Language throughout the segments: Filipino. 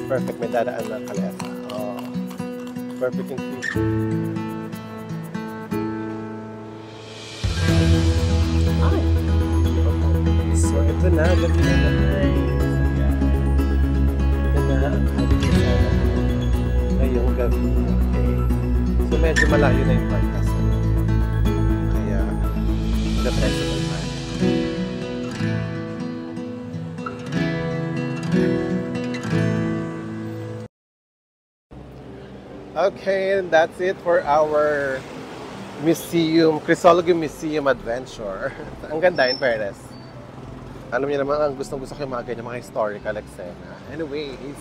Perfect, may dadaan ng kalesa. Oh, perfect in future. Ay! So, ito na. Gabi na guys. Ito na ang ating kasama ngayong gabi. Okay. So, medyo malayo na yung podcast. Kaya, the festival man. Okay, and that's it for our museum, Crisologo Museum adventure. Ang ganda in fairness. Alam niyo naman, ang gustong-gusto ko yung mga ganyan, mga historical eksena. Anyways,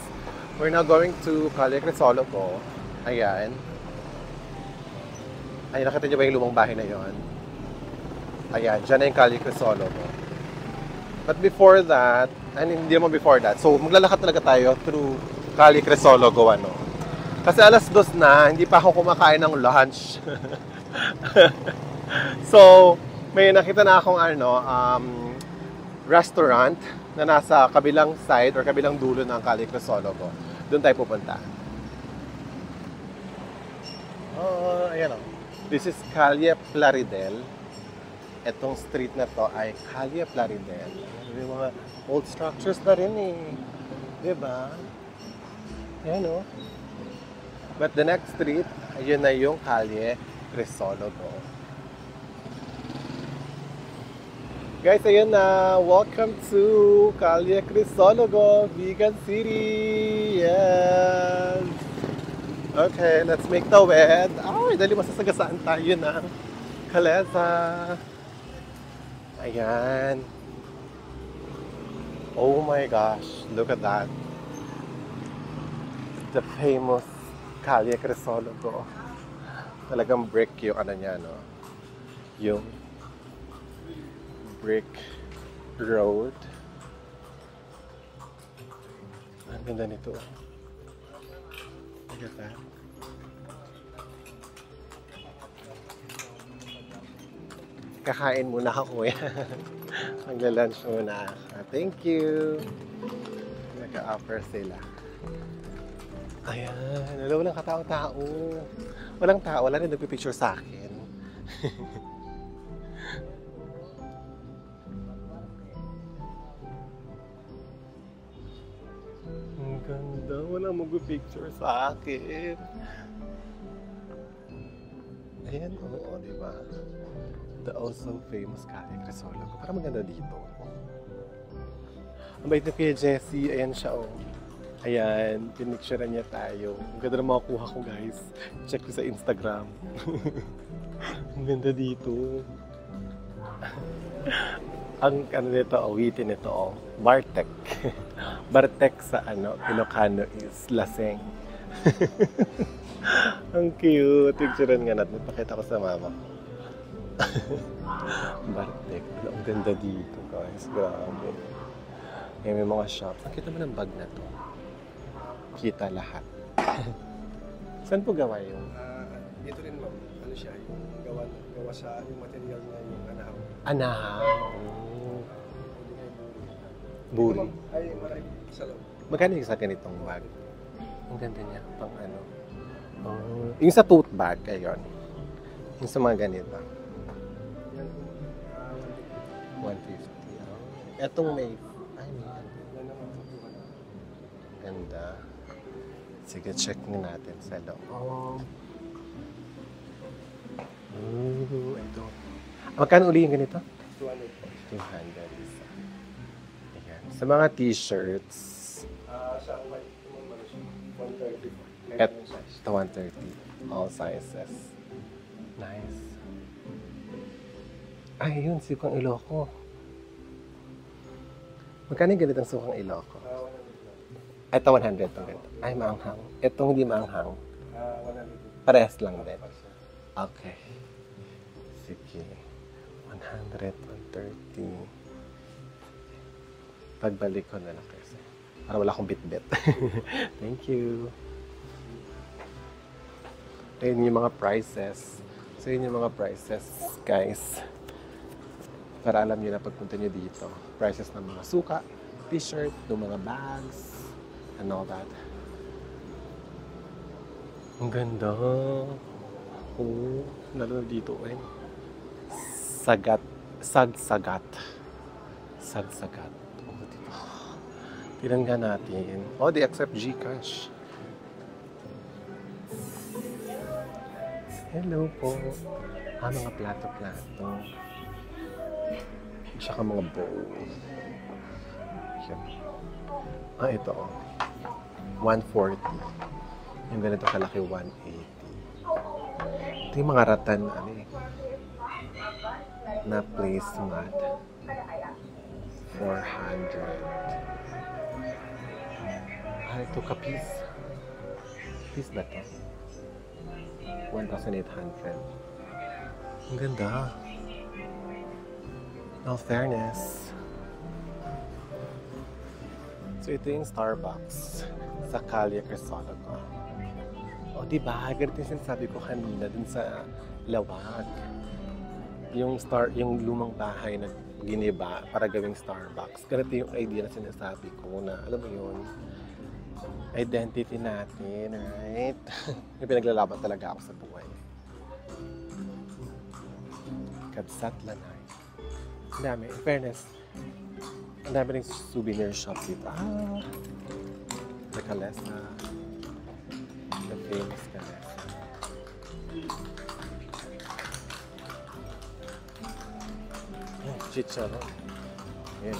we're now going to Calle Crisologo. Ayan. Ay, nakita niyo ba yung lumang bahay na yon? Ayan, dyan na yung Calle Crisologo. But before that, hindi naman before that, so maglalakad talaga tayo through Calle Crisologo, ano. Kasi alas 2 na, hindi pa ako kumakain ng lunch. So, may nakita na akong restaurant na nasa kabilang side or kabilang dulo ng Calle Crisologo. Doon tayo pupunta. Oh, ayan o. This is Calle Plaridel. Etong street na to ay Calle Plaridel. May mga old structures na rin eh. Diba? Ayan o. But the next street, ayun na yung Calle Crisologo. Guys, ayun na. Welcome to Calle Crisologo, Vegan City. Yes. Okay, let's make the wed. Ay, dali masasagasaan tayo na. Kalesa. Ayan. Oh my gosh, look at that. The famous Calle Crisologo. Talagang brick yung ano niya, no? Yung brick road. Ang ganda nito. Look at that. Kakain muna ako yan. Magla-lunch muna. Thank you. Nag-offer sila. Ayan, walang katao-tao. Walang tao, wala rin nagpipicture sa akin. Ang ganda, walang magpipicture sa akin. Ayan, oo, diba? The also famous Calle Crisologo. Parang maganda dito. Ang bait na kay Jessie, ayan siya, oh. Ayan, pinicturean niya tayo. Ang ganda na makukuha ko, guys. Check ko sa Instagram. Ang ganda dito. Ang ano nito, awitin nito, oh. Bartek. Bartek sa Ilocano is laseng. Ang cute. Picturean nga natin. Pakita ko sa mama ko. Bartek. Ang ganda dito, guys. Grabe. May mga shops. Nakita mo ng bag na to. Kita lahat. Saan po gawa yung? Ito rin, ma'am. Ano siya? Yung gawa sa yung material na yung anahaw. Anahaw. Oh. Buri. Ay, marami sa loob. Magkano yung sa ganitong bag? Ang ganda niya. Pang ano. Oh. Yung sa tote bag, ayun. Yung sa mga ganito. 150. Oh. Etong may... Ay, may ganda. Sige, check natin sa loob. Oh, ito. Magkano uli yung ganito? 200 po. 200 isa. Ayan. Sa mga t-shirts. Sa white, 130 po. At 130. All sizes. Nice. Ay, yun. Sukang Ilocos. Magkano yung ganitong sukang Ilocos? Ito 100 to ganito. Ay, maanghang. Itong hindi maanghang. 100. Parehas lang din. Okay. Sige. 100, 130. Pagbalik ko na lang kasi. Para wala akong bit-bit. Thank you. Ayun yung mga prices. So, yun yung mga prices, guys. Para alam nyo na pagpunta nyo dito. Prices ng mga suka, t-shirt, ng mga bags, and all that. Ang ganda. Oo, lalo na dito eh. Sagat. Sagsagat. Sagsagat. Oh, dito. Tinangga natin. Oh, they accept GCash. Hello po. Mga plato-plato. Tsaka mga bowl. Yan. Ito oh. 140. Yung ganito kalaki, 180. Ito yung mga ratan, na placemat. 400. Ito kapis. Kapis ba ito? 1,800. Ang ganda. No fairness. So ito yung Starbucks sa Calle Crisologo. O diba, ganito yung sinasabi ko kanina dun sa Lawag. Yung lumang bahay na giniba para gawing Starbucks. Ganito yung idea na sinasabi ko na, alam mo yun, identity natin, right? May pinaglalaban talaga ako sa buhay. Kabsat Lanay. Ang dami. In fairness, ang dami rin souvenir shop dito. The Calesa. The famous Calesa. Chicharon. Ayan.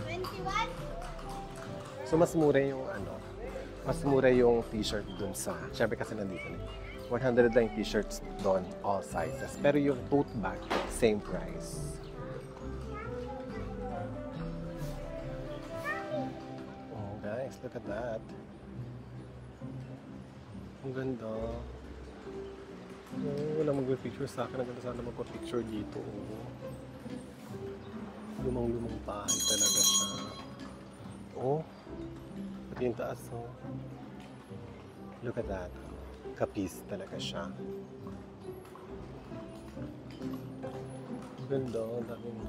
21? So, mas mura yung mas mura yung t-shirt dun sa, syempre kasi nandito na. 100 lang yung t-shirts doon, all sizes. Pero yung tote bag, same price. Oh guys, look at that. Ang ganda. Oh, wala mag-picture sa akin. Ang ganda sana mag-picture dito. Lumang-lumang bahay talaga siya. Oh, pati yung taas, oh. Look at that. Kapis talaga siya. Ganda, ang daming.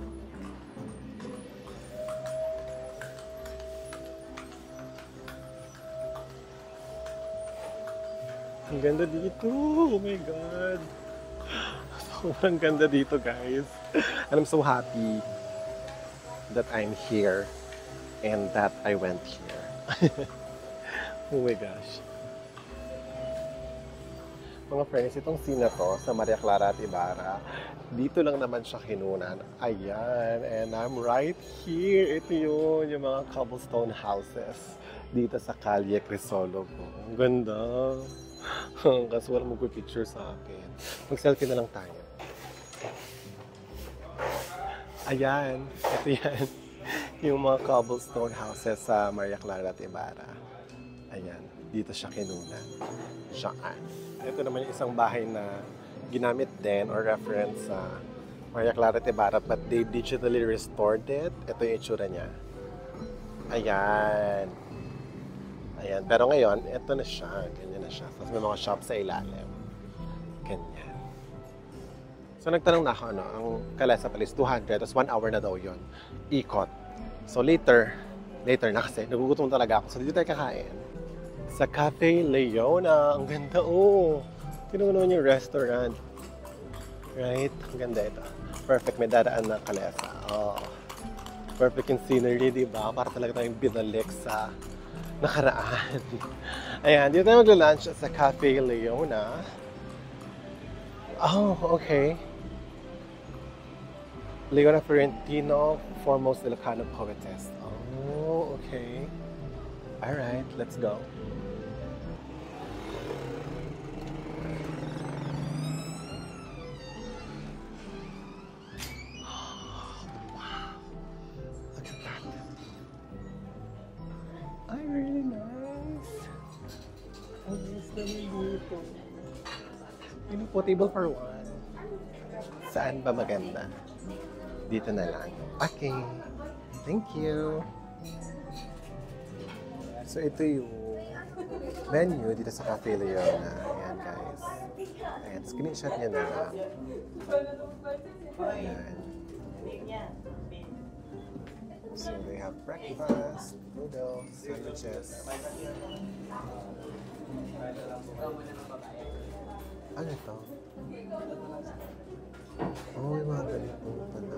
Ang ganda dito. Oh my God. Sobrang ganda dito, guys. And I'm so happy that I'm here and that I went here. Oh my gosh. Mga friends, itong scene na to sa Maria Clara at Ibarra, dito lang naman siya kinunan. Ayan, and I'm right here. Ito yun, yung mga cobblestone houses dito sa Calle Crisologo. Ang ganda. Kasi walang magpipicture sa akin. Mag-selfie na lang tayo. Ayan, ito yan. Yung mga cobblestone houses sa Maria Clara at Ibarra. Ayan, dito siya kinunan. Siyaan. Ito naman yung isang bahay na ginamit din or reference sa Maria Clara at Ibarra but they digitally restored it. Ito yung itsura niya. Ayan. Ayan. Pero ngayon, ito na siya. Ganyan na siya. Tapos may mga shop sa ilalim. Ganyan. So nagtanong na ako, ang Calesa pala is 200, tapos 1 hour na daw yun. Ikot. So later na kasi, nagugutom talaga ako. So dito tayo kakain. Sa Cafe Leona. Ang ganda, oh. Tignan mo naman yung restaurant. Right? Ang ganda ito. Perfect. May dadaan na Calesa. Oh. Perfect yung scenery, diba? Para talaga tayong binalik sa nakaraan. Ayan, dito tayo mag-lunch sa Cafe Leona. Oh, okay. Leona Fiorentino, foremost Ilocano poetess. Oh, okay. Alright, let's go. Ay, really nice. Ang nice naman dito. Pili po, table for one. Saan ba maganda? Dito na lang. Okay. Thank you. So, ito yung menu dito sa Cafe Leona. Ayan, guys. Ayan, screenshot niya na lang. Ayan. So they have breakfast, noodles, sandwiches. Ano ito? Oh, yung mga ganito pala.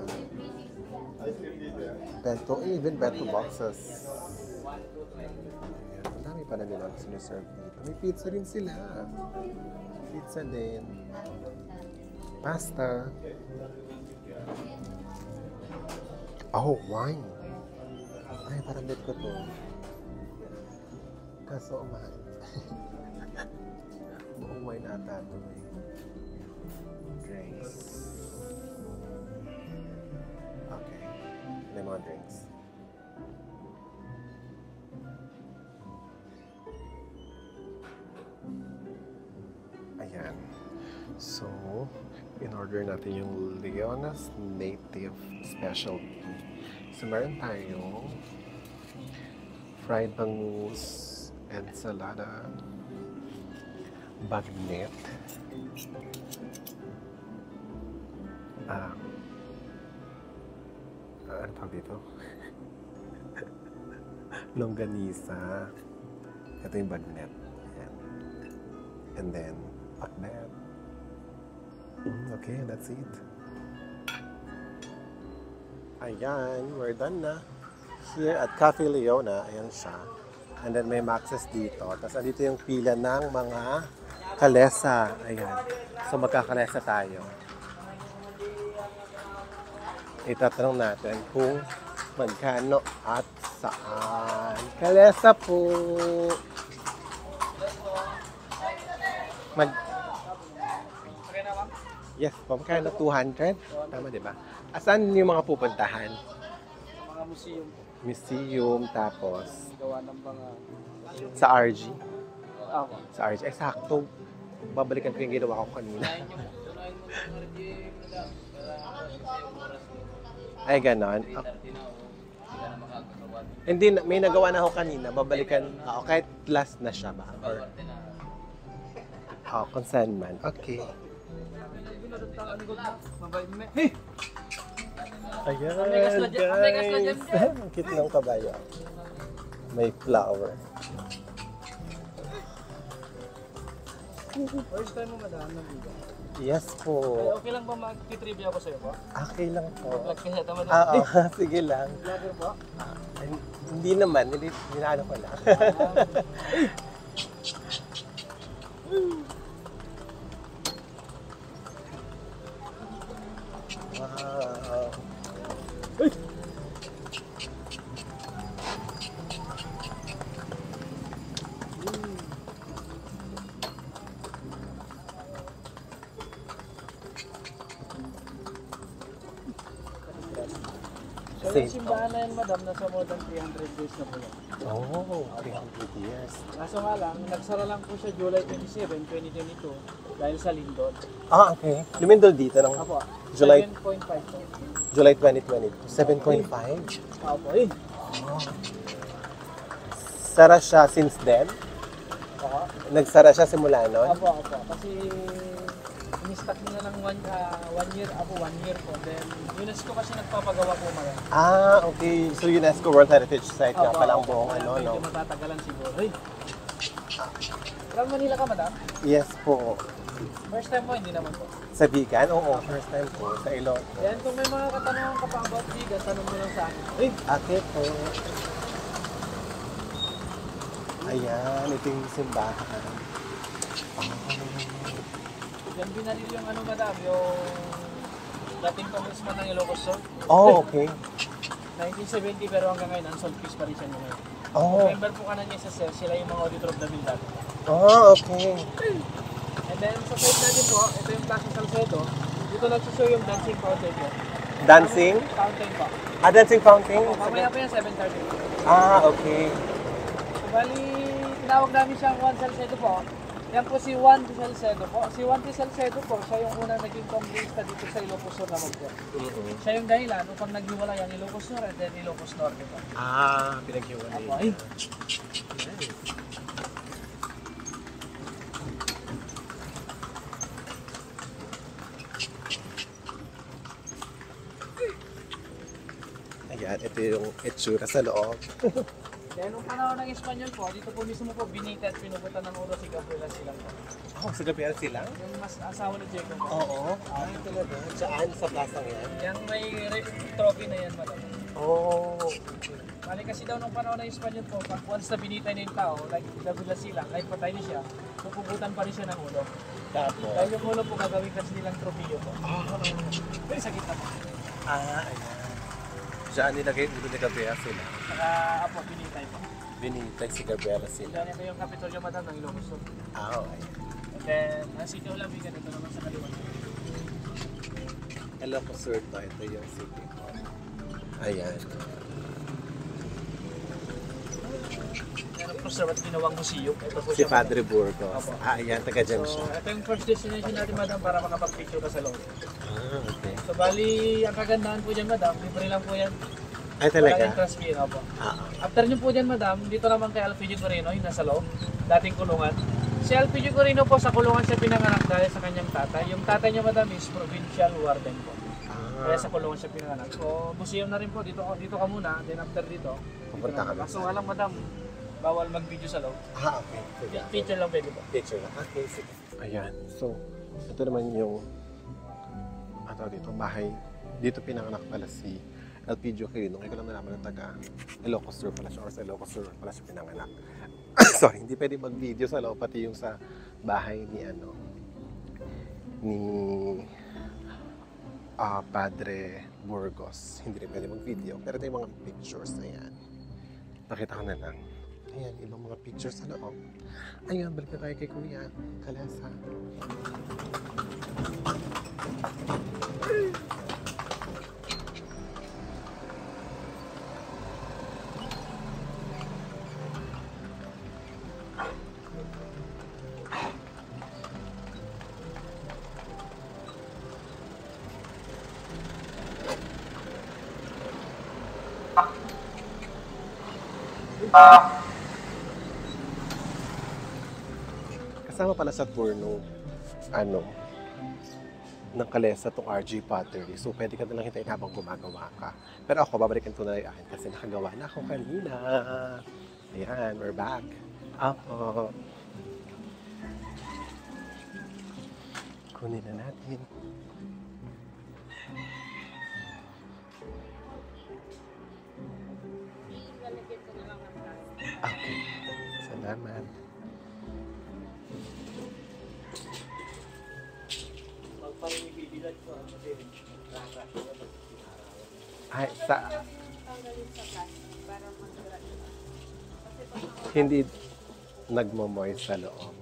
Bento, even bento boxes. Ayan, ang dami pala nila siniserve dito. May pizza rin sila. Pizza din. Pasta. Oh, wine. Ay, parang bet ko to. Kaso umahal. Buong wine ata to eh. Drinks. Okay. May mga drinks. Ayan. So, in-order natin yung Leona's Native Specialty. So, meron tayong fried bangus, ensalada, bagnet, ano tawag dito? Longganisa. Ito yung bagnet. Ayan. And then, pakbet. Okay, that's it. Ayan, we're done na. Here at Cafe Leona, ayan siya. And then may access dito. Tapos andito yung pila ng mga kalesa. Ayan. So magkakalesa tayo. Itatanong natin kung magkano at saan. Kalesa po! Yes, magkano? 200? Tama, di ba? Asan yung mga pupuntahan? Mga museum po. Museum, tapos Gawa ng mga... sa RG. Ako. Sa RG. Eh, sakto. Babalikan ko yung ginawa ko kanina. Ay, ganon. Oh. Hindi, may nagawa na ako kanina. Babalikan ako. Kahit last na siya ba? Or... Oh, consignment. Okay. Ayan, guys. Ang cute ng kabayo. May flower. First time mo madaan ng video. Yes po. Okay lang ba mag-trivia ako sa'yo po? Okay lang po. Vlog kasi tama na. Oo, sige lang. Vlogger po? Hindi naman, hinaano ko lang. Wow. So yung simbahan na yan, madam, nasa more than 300 days na po yan. Oh, 300 years. Kaso nga lang, nagsara lang po siya July 27, 2022 dahil sa lindol. Ah, okay. Lumindol dito ng Apo, July 7.5 po. July 2022. 7.5. Apo, eh. Oh. Sara siya since then? Ako. Nagsara siya simula nun? Apo. Kasi in-stock nila ng 1 year, 1 year po. Then, UNESCO kasi nagpapagawa po mga. Ah, okay. So UNESCO World Heritage Site nga pala ang buong ano, no? Medyo matatagalan siguro. Hey. From Manila ka, madam? Yes po. First time mo, hindi naman po. Sa Bigan? Oo, first time po. Sa Ilocos. Yan, kung may mga katanungan ka pa about Bigas, tanong mo lang sa akin. Hey. Ate po. Ayan, ito yung simbahan. Yan binalil yung ano, madam, yung dating congressman ng Ilocos Sur. Oh, okay. 1970 pero hanggang ngayon, unsolved case pa rin siya ngayon. Oh. Member po ka na niya sa SER, sila yung mga auditor of the bill dati. Oh, okay. And then sa side natin po, ito yung Plaza Salcedo. Dito nagsushow yung dancing fountain po. Dancing? Fountain po. Ah, dancing fountain? Mamaya po yan, 7:30. Ah, okay. So, bali, tinawag namin siyang Juan Salcedo po. Yan po si Juan T. Salcedo po. Si Juan T. Salcedo po, siya yung unang naging congressista dito sa Ilocos Sur naman po. Siya yung dahilan upang naghiwala yan, Ilocos Sur and then Ilocos Norte po. Ah, pinaghiwalay. Apo, ay. Ayan, ito yung itsura sa loob. Dahil nung panahon ng Espanyol po, dito po mismo po binita at pinuputan ng oro si Gabriela silang po. Oh, sa gabi sila? Yung mas asawa ni Jacob po. Oo. Ay, talaga. Saan? Sa plasang yan? Yung may trophy na yan, madam. Oh. Bali kasi daw nung panahon ng Espanyol po, pag once na binita na yung tao, like Gabriela silang, kahit patay na siya, pupugutan pa rin siya ng ulo. Tapos? Dahil yung ulo po gagawin kasi nilang trophy po. Ah. Pero sa gitna po. Ayan. Saan nilagay ulo ni Gabriela sila? Saka apo, binitay po. Binitay si Gabriela sila. Diyan ito yung Kapitolyo, madam, ng Ilocos Sur. Ah, okay. And then, ang City of Labigan, ito naman sa kaliwa. Alam ko, sir, ito yung city ko. Ayan. Meron po sir, at ginawang museum. Ito po Si siya, Padre madam. Burgos. Opo. Ah, ayan, taga dyan So, siya. ito yung first destination natin, madam, para makapag-picture ka sa loob. Ah, okay. So, bali, ang kagandahan po dyan, madam, libre lang po yan. Ay, talaga? Walang entrance fee, opo. Ah, After nyo po dyan, madam, dito naman kay Alfredo Corino, yung nasa loob, dating kulungan. Si Alfredo Corino po, sa kulungan siya pinanganak dahil sa kanyang tatay. Yung tatay niya, madam, is provincial warden po. Kaya sa kulungan siya pinanganak. So, museum na rin po, dito ka muna, then after dito, Pupunta ka na. Kaso alam, madam, bawal mag-video sa loob. Ah, okay. Sige. Picture lang pwede po. Picture lang. Okay, sige. Ayan. So, ito naman yung dito, bahay. Dito pinanganak pala si Elpidio Quirino. Ngayon ko lang nalaman ng taga Ilocos Sur pala siya or sa Ilocos Sur pala siya pinanganak. Sorry, hindi pwede mag-video sa loob pati yung sa bahay ni Padre Burgos. Hindi rin pwede mag-video. Pero ito yung mga pictures na yan. Nakita ko na lang. Ayan, ibang mga pictures sa loob. Ayan, balik na tayo kay Kuya Kalesa. Kasama pala sa tour ng Kalesa itong RG Pottery. So, pwede ka nalang hintayin habang gumagawa ka. Pero ako, babalikan ko na yung akin kasi nakagawa na ako kanina. Ayan, we're back. Apo. Kunin na natin. Okay. Salamat. Ay, hindi nagmo-moist sa loob.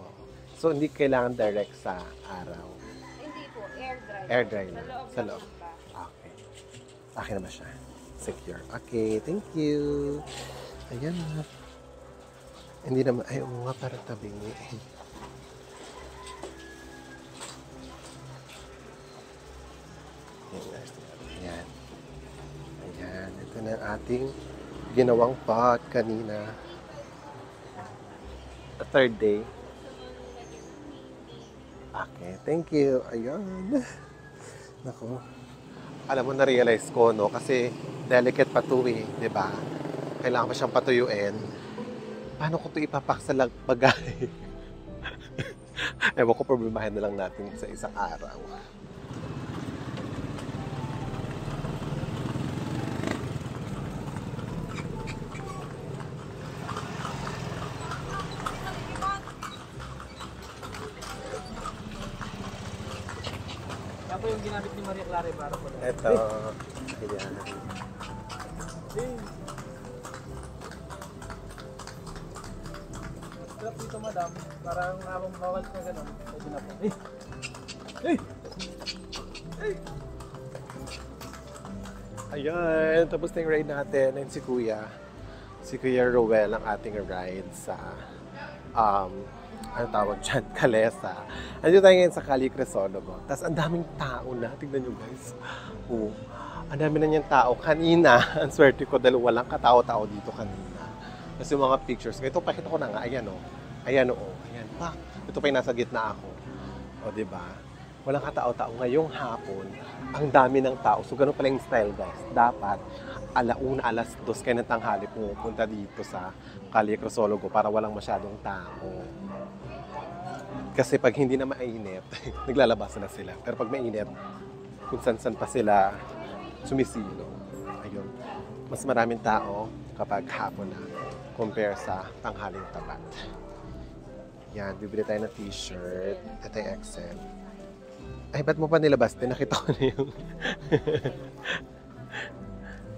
So, hindi kailangan direct sa araw. Hindi po, air dry. Air dry na. Sa Sa loob. loob lang ng bahay. Okay. Akin naman siya. Secure. Okay, thank you. Ayan na. Hindi naman, ay, oo nga, parang tabingi. Ayan. Ayan. Ito na ang ating ginawang pot kanina. The third day. Okay, thank you. Ayan. Naku. Alam mo, na-realize ko, no? Kasi delicate pa ito eh, di ba? Kailangan pa siyang patuyuin. Paano ko ito ipapak sa bagay? Ewan ko, problemahin na lang natin sa isang araw. Yan po yung ginamit ni Maria Clara para po. Ito. Ayan. Strap dito, madam. Parang habang bawal ka gano'n. Pwede na po. Ayan. Tapos na yung ride natin. And si Kuya Roel ang ating ride sa ano tawag dyan? Kalesa. Andito tayo ngayon sa Calle Crisologo. Tapos ang daming tao na. Tignan nyo guys. Oh, ang dami na niyang tao. Kanina, ang swerte ko dahil walang katao-tao dito kanina. Kasi yung mga pictures. Ito, pakita ko na nga. Ayan o. Ayan o. Ayan pa. Ito pa yung nasa gitna ako. O, diba? walang katao-tao. Ngayong hapon, ang dami ng tao. So, ganun pala yung style, guys. Dapat, alauna, alas 2 kayo ng tanghali pumunta dito sa Calle Crisologo para walang masyadong tao. Kasi pag hindi na mainit, naglalabas na sila. Pero pag mainit, kung san-san pa sila sumisilo. Ayun. Mas maraming tao kapag hapon na compare sa tanghaling tapat. Yan, bibili tayo ng t-shirt. Ito yung XL. Ay, ba't mo pa nilabas? Nakita ko na yung...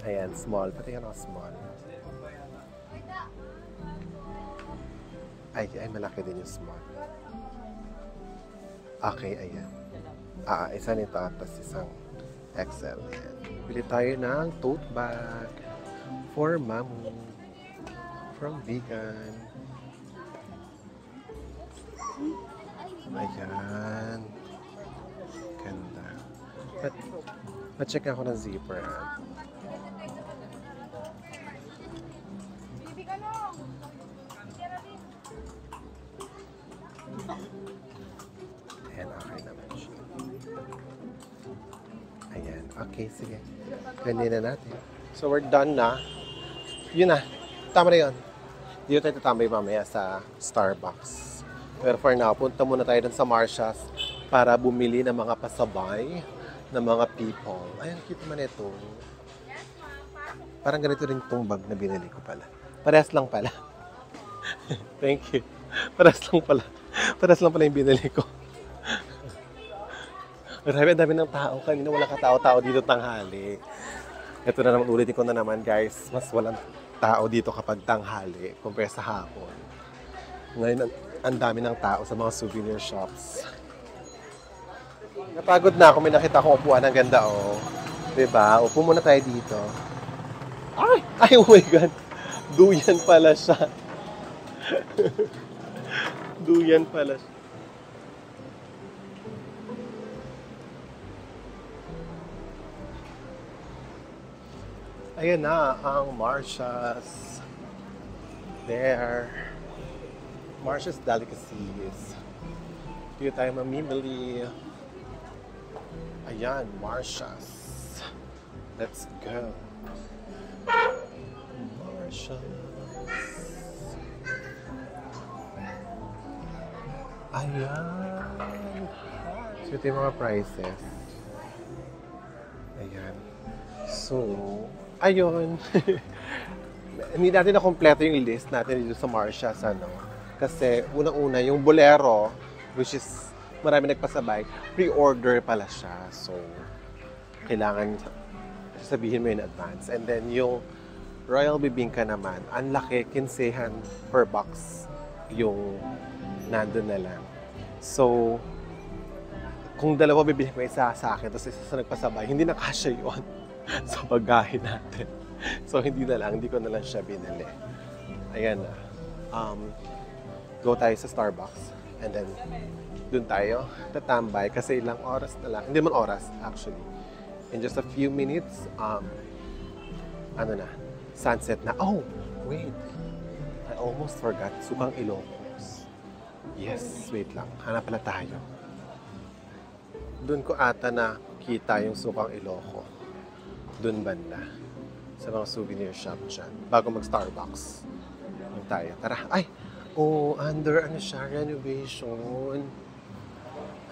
Ayan, small. Pati yan ako small. Ay, malaki din yung small. Okay, ayan. Isa nito at isang XL. Ayan. Bili tayo ng tote bag for Mamu from Vegan. Ayan. Ganda. Ma-check ako ng zipper. Ayan, okay naman siya. Ayan, okay, sige. Ganyan na natin. So, we're done na. Yun na. Tama na yun. Dito tayo tatambay mamaya sa Starbucks. Pero for now, punta muna tayo dun sa Marcia's para bumili ng mga pasabay ng mga people. Ayan, nakita man ito. Parang ganito rin itong bag na binili ko pala. Parehas lang pala. Thank you. Parehas lang pala. Parehas lang pala yung binili ko. Marami, ang dami ng tao. Kanina wala katao-tao dito tanghali. Ito na naman, ulitin ko na naman guys. Mas walang tao dito kapag tanghali compare sa hapon. Ngayon, ang dami ng tao sa mga souvenir shops. Napagod na ako. May nakita akong upuan. Ang ganda, oh. Diba? Upo muna tayo dito. Ay, oh my God. Duyan pala siya. Duyan pala siya. Ayan na ang Marcia's. There. Marcia's Delicacies. Dito tayo mamimili. Ayan, Marcia's. Let's go. Marcia's. Ayan. So, ito yung mga prices. Ayan. So, ayun. Hindi natin na kompleto yung list natin dito sa Marcia's, ano. Kasi, unang-una, yung Bolero, which is marami nagpasabay, pre-order pala siya. So, kailangan sabihin mo in advance. And then, yung Royal Bibingka naman, ang laki, kinsehan per box yung nandun na lang. So, kung dalawa bibili ko isa sa akin, tapos isa sa nagpasabay, hindi na kasya yun sa bagahe natin. So, hindi ko na lang siya binili. Ayan na. Go tayo sa Starbucks. And then, dun tayo tatambay kasi ilang oras na lang. Hindi man oras, actually. In just a few minutes, sunset na. Oh, wait. I almost forgot. Sukang Ilocos. Yes, wait lang. Hanap pala tayo. Dun ko ata na kita yung Sukang Iloco. Dun banda. Sa mga souvenir shop dyan. Bago mag-Starbucks. Dun tayo. Tara. Ay! Oh, under renovation.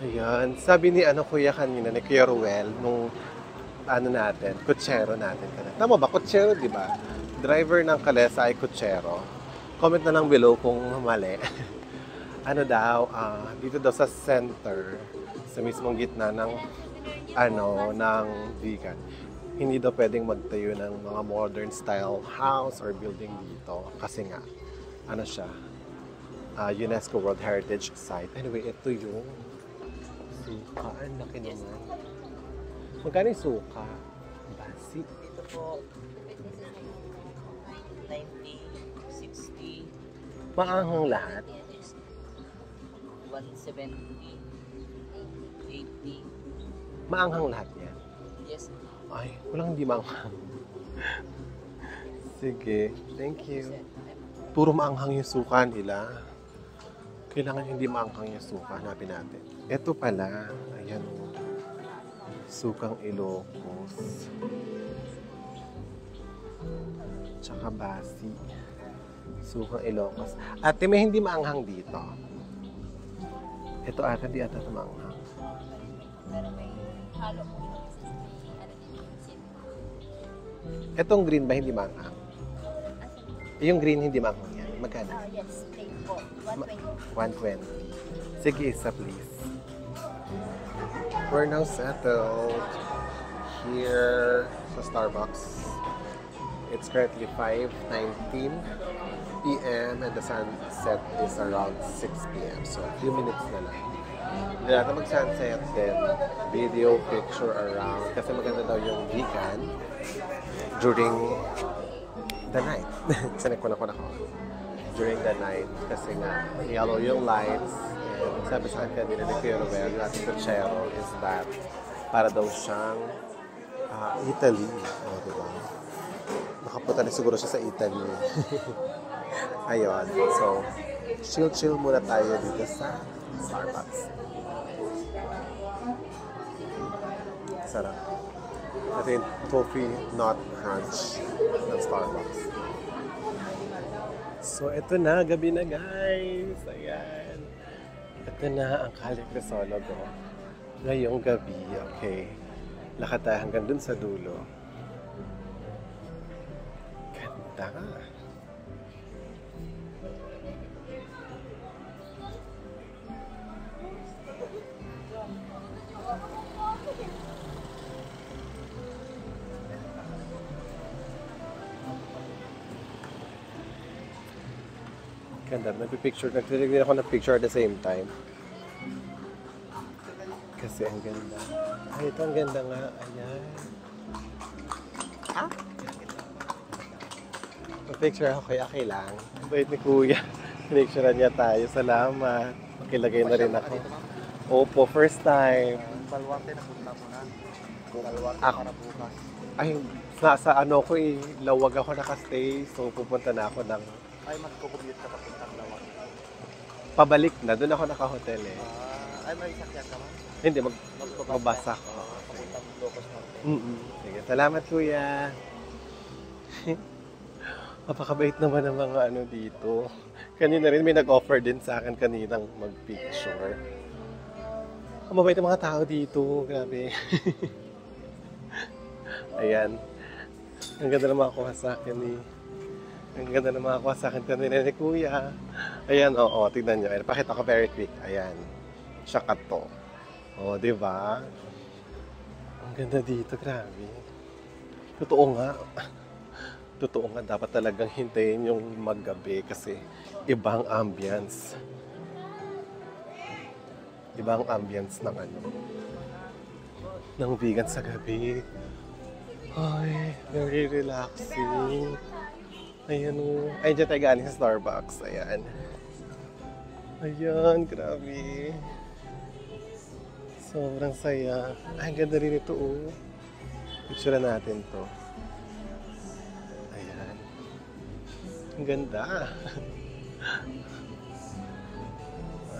Ayan. Sabi ni Kuya kanina, ni Kuya Ruel, nung kutsero natin. Tama ba? Kutsero, di ba? Driver ng Kalesa ay kutsero. Comment na lang below kung mali. Dito daw sa center, sa mismong gitna ng Vegan. Hindi daw pwedeng magtayo ng mga modern style house or building dito kasi nga UNESCO World Heritage Site. Anyway, ito yung suka. Ang laki naman. Magkano yung suka? Basi. Dito po, 90, 60, Maanghang lahat. 170, 80. Maanghang lahat yan. Yes. Ay, walang hindi maanghang. Sige, thank you. Puro maanghang yung suka nila. Kailangan hindi maangkang yung suka. Hanapin natin. Ito pala. Ayan o. Sukang Ilocos. Tsaka basi. Sukang Ilocos. Ate, may hindi maanghang dito. Ito ata, di ata ito maanghang. Pero may halo po yung sin. Itong green ba hindi maanghang? Yung green hindi maanghang yan. Magkano? Yes, plain po. 120. 120. Sige, isa please. We're now settled here sa Starbucks. It's currently 5:19 p.m. and the sunset is around 6 p.m. So, a few minutes na lang. Hindi natin mag-sunset then video, picture around. Kasi maganda daw yung weekend during the night. Sinikunan ko na ako. During the night. Kasi nga, yellow yung lights. And sabi sa akin kanina ni Kuya Ruel, yung ating kutsero is that para daw siyang Italy. O, diba? Nakapunta na siguro siya sa Italy. Ayun. So, chill-chill muna tayo dito sa Starbucks. Sarap. Ito yung coffee not crunch ng Starbucks. So, ito na. Gabi na, guys. Ayan. Ito na ang Calle Crisologo. Ngayong gabi. Okay. Lakad tayo hanggang dun sa dulo. Ganda. Ganda. Nagpipicture. Nagtitignan ako ng picture at the same time. Kasi ang ganda. Ay, ito ang ganda nga. Ayan. Picture ako kay Aki lang. Bait ni Kuya. Pinicturean niya tayo. Salamat. Makilagay na rin ako. Opo, first time. Baluarte na punta mo na. Baluarte para bukas. Ay, nasa ano ko eh. Lawag ako nakastay. So, pupunta na ako ng... Ay, mag-commute ka papuntang Lawag. Pabalik na. Doon ako naka-hotel eh. Ay, may sakyan ka man? Hindi, magbasa ko. Papuntang Ilocos Norte. Sige, salamat Kuya. Napakabait naman ng mga ano dito. Kanina rin may nag-offer din sa akin kaninang mag-picture. Ang mabait ng mga tao dito. Grabe. Ayan. Ang ganda na makakuha sa akin eh. Ang ganda na makakuha sa akin kanina ni Kuya. Ayan, oo. Tignan nyo. Ayan, pakita ko very quick. Ayan. Siya to. O, diba? Ang ganda dito. Grabe. Totoo nga. Totoo nga, dapat talagang hintayin yung maggabi kasi ibang ambience. Ibang ambience ng ano, ng vegan sa gabi. Ay, very relaxing. Ayan o. Ay, dyan tayo galing sa Starbucks. Ayan. Ayan, grabe. Sobrang saya. Ay, ang ganda rin ito o. Picture natin to. Ang ganda.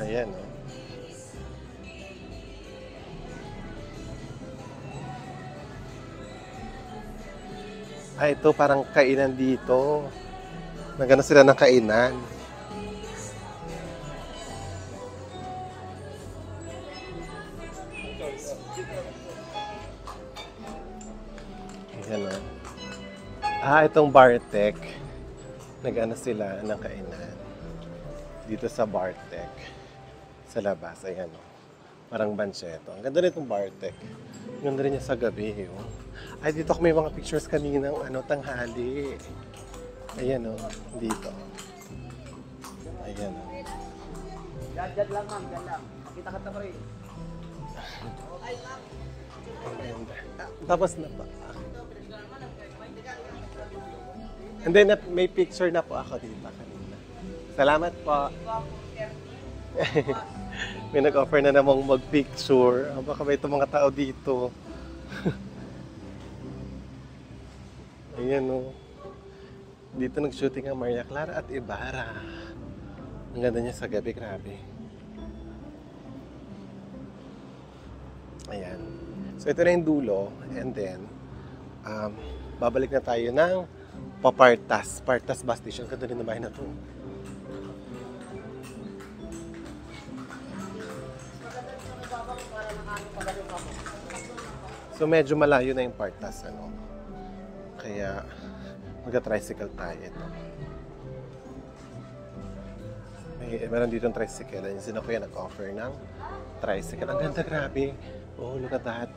Ayan, oh. Ay, ito parang kainan dito. Nagano sila ng kainan. Ayan, oh. Itong Bartek. Nag-ano sila ng kainan dito sa Bartek sa labas, ayan o. Parang Bancheto. Ang ganda nitong Bartek. Ang ganda rin niya sa gabi o. Ay, dito ako may mga pictures kaninang tanghali. Ayan o, dito. Ayan o. Diyan lang ma'am, diyan lang. Makita ka tamo rin. Ang ganda. Tapos na pa. And then, may picture na po ako dito kanina. Salamat po. May nag-offer na namang mag-picture. Baka may itong mga tao dito. Ayan o. Dito nag-shooting ang Maria Clara at Ibarra. Ang ganda niya sa gabi, grabe. Ayan. So, ito na yung dulo. And then, babalik na tayo ng Papartas. Partas bus station. Ganda rin na bahay na to. So, medyo malayo na yung Partas, ano. Kaya, mag-tricycle tayo ito. Meron dito ng tricycle. Yung sino ko yan nag-offer ng tricycle. Ang ganda, grabe. Oh, look at that.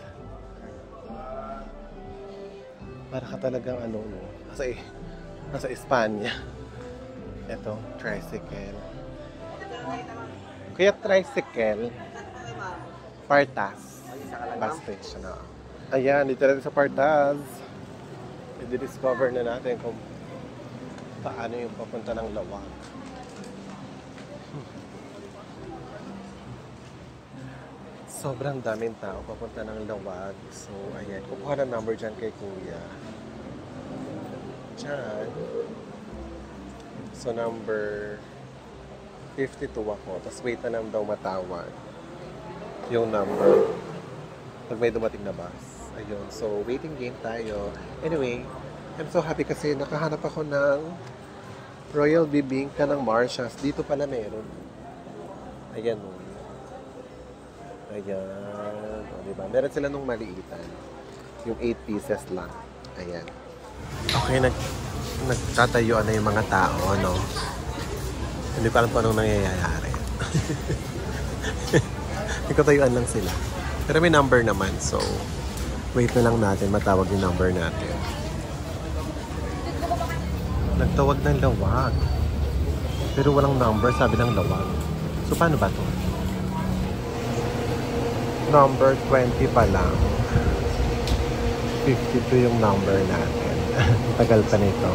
Para ka talagang ano, no? Nasa Espanya. Ito, tricycle. Kaya tricycle, Partas. Bus station, no? Ayan, dito natin sa Partas. I-discover na natin kung paano yung papunta ng Lawag. Sobrang daming tao papunta ng Lawag. So, ayan. Kukuha ng number dyan kay Kuya. Dyan. So, number 52 ako. Tapos, wait na lang daw matawag yung number pag may dumating na bus. Ayun. So, waiting game tayo. Anyway, I'm so happy kasi nakahanap ako ng Royal Bibingka ng Marshalls. Dito pala meron. Ayan o. Ayan. O, diba? Meron sila nung maliitan. Yung 8 pieces lang. Ayan. Okay, nagtatayuan na yung mga tao, no? Hindi pa alam kung anong nangyayari. Nagtatayuan lang sila. Pero may number naman, so wait na lang natin matawag yung number natin. Nagtawag ng Lawag. Pero walang number, sabi ng Lawag. So, paano ba to? Number 20 pa lang. 52 yung number natin. Tagal pa nito.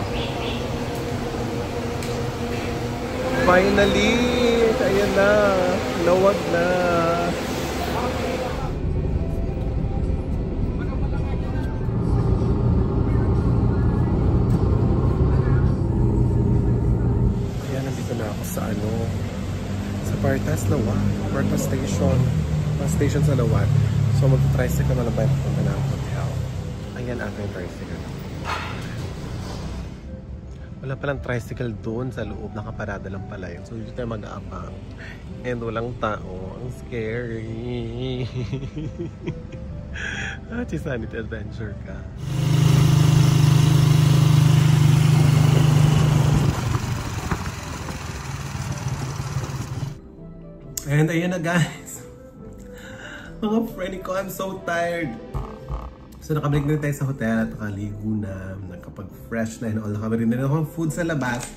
Finally! Ayan na! Lawag na! Ayan, nandito na ako sa sa Partas, Lawag. Partas Station. Bus station sa Lawag. So, mag-tricycle na lang ba yung punta na ang hotel. Ayan, ako yung tricycle. Wala palang tricycle doon sa loob. Nakaparada lang pala yun. So, dito tayo mag-aabang. And walang tao. Ang scary. Chisanit adventure ka. And ayan na, guys. Mga friend ko, I'm so tired. So, nakabalik na tayo sa hotel at nakaligo na, nakapag-fresh na and all. Nakabalik na akong food sa labas.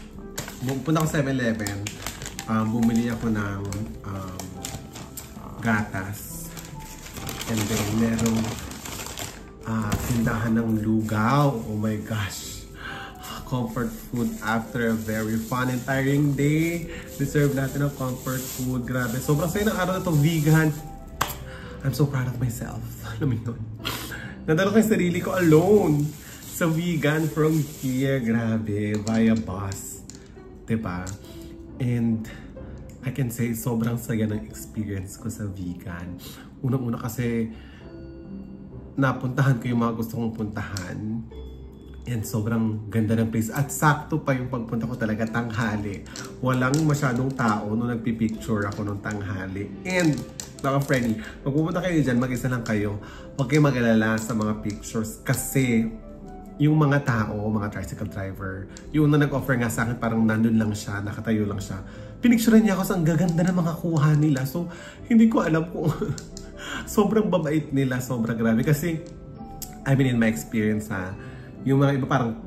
Punta ako sa 7-Eleven. Bumili ako ng gatas. And then, merong tindahan ng lugaw. Oh my gosh. Comfort food after a very fun and tiring day. Deserve natin ng comfort food. Grabe. Sobrang saya ng araw na ito. Vegan. I'm so proud of myself. Alam mo yun? Nadala ko yung sarili ko alone sa vegan from here. Grabe. Via bus. Diba? And I can say sobrang saya ng experience ko sa vegan. Unang-una kasi napuntahan ko yung mga gusto kong puntahan. And sobrang ganda ng place. At sakto pa yung pagpunta ko talaga tanghali. Walang masyadong tao nung nagpipicture ako nung tanghali. And mga friendly, magpupunta kayo dyan, mag-isa lang kayo. Huwag kayo mag-alala sa mga pictures. Kasi yung mga tao, mga tricycle driver, yung una nag-offer nga sa akin, parang nandun lang siya, nakatayo lang siya. Pinicturean niya ako sa ang gaganda ng mga kuha nila. So, hindi ko alam kung sobrang babait nila, sobrang grabe. Kasi, I mean in my experience yung mga iba parang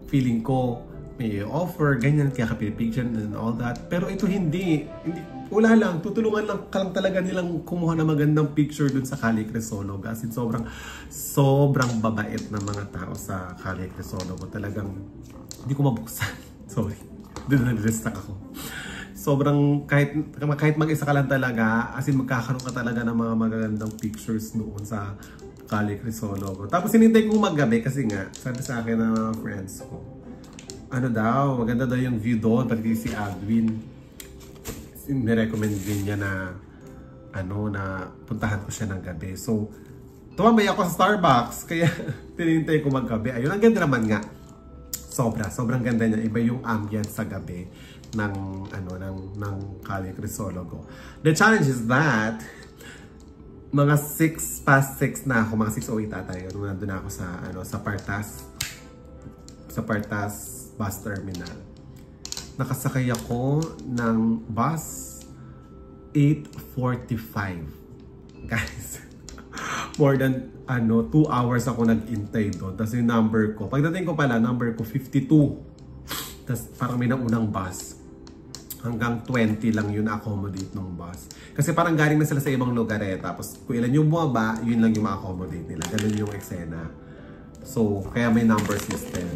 feeling ko may offer, ganyan, kaya ka-picture and all that. Pero ito hindi wala lang, tutulungan lang talaga nilang kumuha ng magandang picture dun sa Calle Crisonog. As in, sobrang babait ng mga tao sa Calle Crisonog. Talagang, hindi ko mabuksan. Sorry. Doon na-distract ako. Sobrang, kahit mag-isa ka lang talaga, as in, magkakaroon ka talaga ng mga magagandang pictures doon sa Calle Crisonog. Tapos, hinintay ko maggabi kasi nga, sabi sa akin ng mga friends ko, ano daw, maganda daw yung view doon, pati si Adwin. nirecommend din niya na na puntahan ko siya ng gabi. So, tumambay ako sa Starbucks, kaya tinintay ko maggabi. Ayun, ang ganda naman nga. Sobrang ganda niya. Iba yung ambience sa gabi ng Calle Crisologo. The challenge is that mga 6 past 6 na ako, mga 6:08 ata yun, nung nandun ako sa Partas bus terminal. Nakasakay ako ng bus 8:45. Guys, more than 2 hours ako nag-intay doon. Tapos yung number ko, pagdating ko pala, number ko 52. Tapos parang may naunang bus. Hanggang 20 lang yun accommodate ng bus. Kasi parang galing na sila sa ibang lugar eh. Tapos kung ilan yung bumaba, yun lang yung ma-accommodate nila. Ganun yung eksena. So, kaya may number system.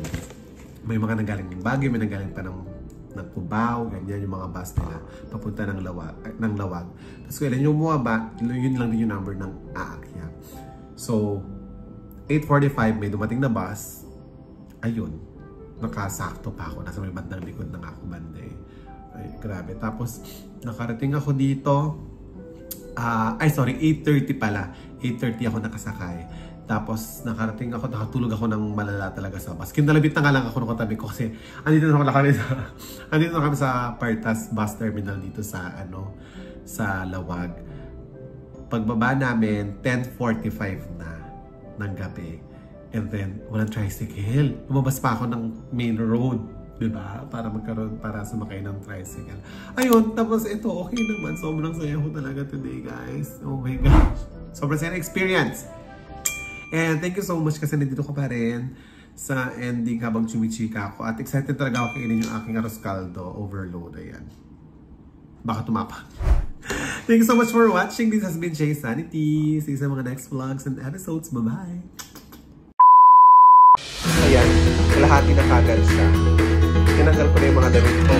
May mga nanggaling ng Baguio, may nanggaling pa ng Cubao, ganyan yung mga bus nila. Papunta ng Lawag. Tapos kung ilan yung bumaba, yun lang din yung number ng aakyat. So, 8:45 may dumating na bus. Ayun. Nakasakto pa ako. Nasa may bandang likod ng ako banda eh. Ay, grabe. Tapos, nakarating ako dito. 8:30 pala. 8:30 ako nakasakay. Tapos, nakatulog ako ng malala talaga sa bus. Kinalabit na nga lang ako ng katabi ko kasi andito na kami sa Partas bus terminal dito sa Lawag. Pagbaba namin, 10:45 na ng gabi. And then, walang tricycle. Lumabas pa ako ng main road. Diba? Para sumakay ng tricycle. Ayun, tapos ito, okay naman. Sobrang saya ko talaga today, guys. Oh my gosh. Sobrang saya na experience. And thank you so much kasi nandito ko pa rin sa ending habang chumichika ako. At excited talaga ako kainin yung aking arroz caldo overload. Ayan. Baka tumapa. Thank you so much for watching. This has been Shay Sanity. See you sa mga next vlogs and episodes. Bye-bye! Ayan, kalahati na kagad siya. Tinanggal ko na yung mga damit ko.